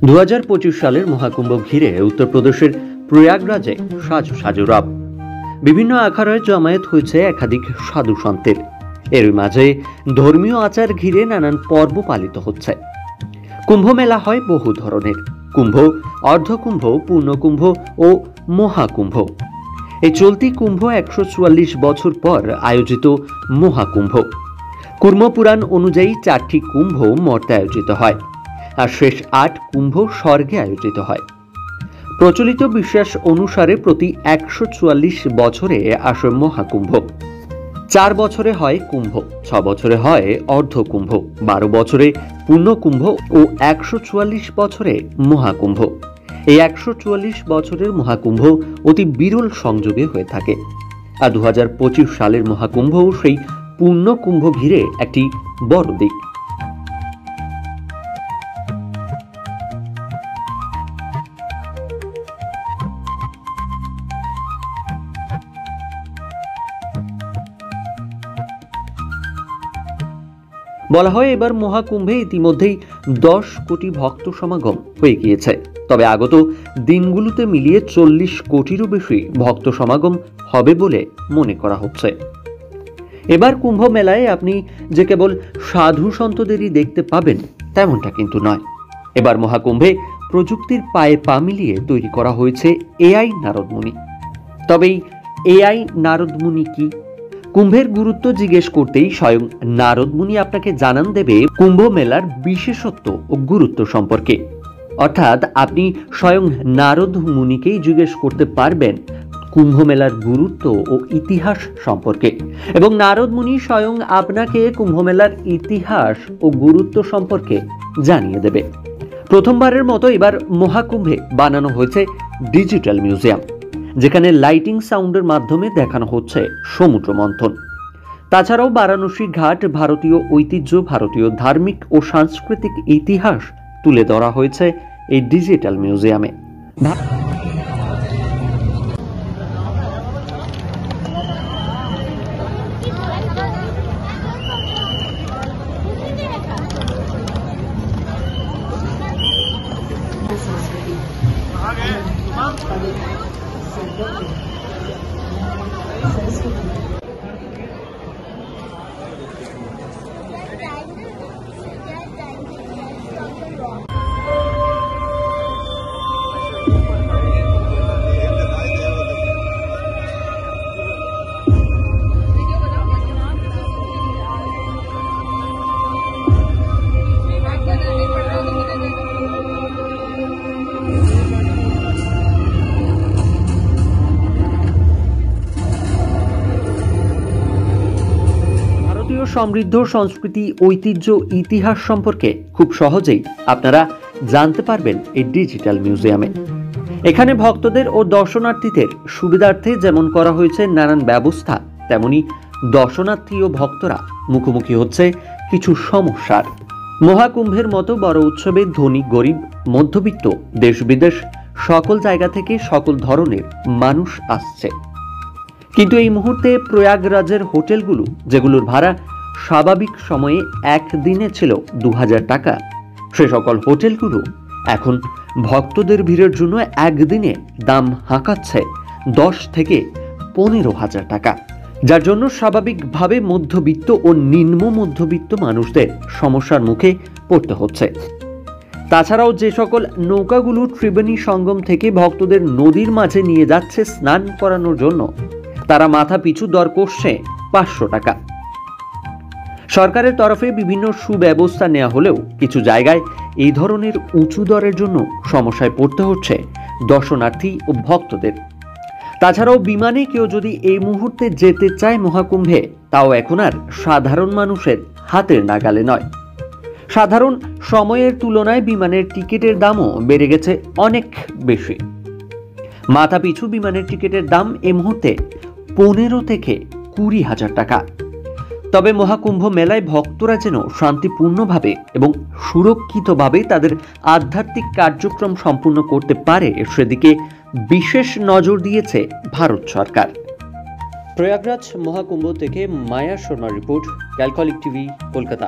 2025 সালের মহাকুম্ভ ঘিরে উত্তরপ্রদেশের প্রয়াগরাজে সাজু সাজু রব। বিভিন্ন আখাড়ায় জমায়েত হয়েছে একাধিক সাধু সন্তের। এর মাঝে ধর্মীয় আচার ঘিরে নানান পর্ব পালিত হচ্ছে। কুম্ভ মেলা হয় বহু ধরনের: কুম্ভ, অর্ধকুম্ভ, পূর্ণকুম্ভ ও মহাকুম্ভ। এই চলতি কুম্ভ 144 বছর পর আয়োজিত মহাকুম্ভ। কুর্মপুরাণ অনুযায়ী 4টি কুম্ভ মর্তে আয়োজিত হয়, আর শেষ 8 কুম্ভ স্বর্গে আয়োজিত হয়। প্রচলিত বিশ্বাস অনুসারে প্রতি 144 বছরে আসে মহাকুম্ভ। 4 বছরে হয় কুম্ভ, 6 বছরে হয় অর্ধকুম্ভ, 12 বছরে পূর্ণকুম্ভ ও 144 বছরে মহাকুম্ভ। এই 144 বছরের মহাকুম্ভ অতি বিরল সংযোগে হয়ে থাকে। আর 2025 সালের মহাকুম্ভ সেই পূর্ণকুম্ভ ঘিরে একটি বড় দিক। বলা হয় এবার মহাকুম্ভে ইতিমধ্যেই 10 কোটি ভক্ত সমাগম হয়ে গিয়েছে। তবে আগত দিনগুলোতে মিলিয়ে 40 কোটিরও বেশি ভক্ত সমাগম হবে বলে মনে করা হচ্ছে। এবার কুম্ভ মেলায় আপনি যে কেবল সাধু সন্তদেরই দেখতে পাবেন তেমনটা কিন্তু নয়। এবার মহাকুম্ভে প্রযুক্তির পায়ে পা মিলিয়ে তৈরি করা হয়েছে এআই নারদমুনি। তবে এই এআই নারদমুনি কি? কুম্ভের গুরুত্ব জিজ্ঞেস করতেই স্বয়ং নারদমুনি আপনাকে জানান দেবে কুম্ভ মেলার বিশেষত্ব ও গুরুত্ব সম্পর্কে। অর্থাৎ আপনি স্বয়ং নারদ মুনিকেই জিজ্ঞেস করতে পারবেন কুম্ভ মেলার গুরুত্ব ও ইতিহাস সম্পর্কে, এবং নারদ মুনি স্বয়ং আপনাকে কুম্ভ মেলার ইতিহাস ও গুরুত্ব সম্পর্কে জানিয়ে দেবে। প্রথমবারের মতো এবার মহাকুম্ভে বানানো হয়েছে ডিজিটাল মিউজিয়াম, যেখানে লাইটিং সাউন্ডের মাধ্যমে দেখানো হচ্ছে সমুদ্র মন্থন। তাছাড়াও বারাণসী ঘাট, ভারতীয় ঐতিহ্য, ভারতীয় ধার্মিক ও সাংস্কৃতিক ইতিহাস তুলে ধরা হয়েছে এই ডিজিটাল মিউজিয়ামে। সমৃদ্ধ সংস্কৃতি, ঐতিহ্য, ইতিহাস সম্পর্কে খুব সহজেই আপনারা জানতে পারবেন এই ডিজিটাল মিউজিয়ামে। এখানে ভক্তদের ও দর্শনার্থীদের সুবিধার্থে যেমন করা হয়েছে নানান ব্যবস্থা, তেমনি দর্শনার্থী ও ভক্তরা মুখোমুখি হচ্ছে কিছু সমস্যার। মহাকুম্ভের মতো বড় উৎসবে ধনী, গরিব, মধ্যবিত্ত, দেশ বিদেশ সকল জায়গা থেকে সকল ধরনের মানুষ আসছে। কিন্তু এই মুহূর্তে প্রয়াগরাজের হোটেলগুলো, যেগুলোর ভাড়া স্বাভাবিক সময়ে একদিনে ছিল 2000 টাকা, সে সকল হোটেলগুলো এখন ভক্তদের ভিড়ের জন্য একদিনে দাম হাঁকাচ্ছে 10 থেকে 15,000 টাকা, যার জন্য স্বাভাবিকভাবে মধ্যবিত্ত ও নিম্ন মধ্যবিত্ত মানুষদের সমস্যার মুখে পড়তে হচ্ছে। তাছাড়াও যে সকল নৌকাগুলো ত্রিবেণী সঙ্গম থেকে ভক্তদের নদীর মাঝে নিয়ে যাচ্ছে স্নান করানোর জন্য, তারা মাথা পিছু দর করছে 500 টাকা। সরকারের তরফে বিভিন্ন সুব্যবস্থা নেওয়া হলেও কিছু জায়গায় এই ধরনের উঁচু দরের জন্য সমস্যায় পড়তে হচ্ছে দর্শনার্থী ও ভক্তদের। তাছাড়াও বিমানে কেউ যদি এই মুহূর্তে যেতে চায় মহাকুম্ভে, তাও এখন আর সাধারণ মানুষের হাতের নাগালে নয়। সাধারণ সময়ের তুলনায় বিমানের টিকিটের দামও বেড়ে গেছে অনেক বেশি। মাথা পিছু বিমানের টিকিটের দাম এই মুহূর্তে 15 থেকে 20,000 টাকা। তবে মহাকুম্ভ মেলায় ভক্তরা যেন শান্তিপূর্ণভাবে এবং সুরক্ষিতভাবে তাদের আধ্যাত্মিক কার্যক্রম সম্পূর্ণ করতে পারে, সেদিকে বিশেষ নজর দিয়েছে ভারত সরকার। প্রয়াগরাজ মহাকুম্ভ থেকে মায়া শর্মা রিপোর্ট, ক্যালকলিক টিভি, কলকাতা।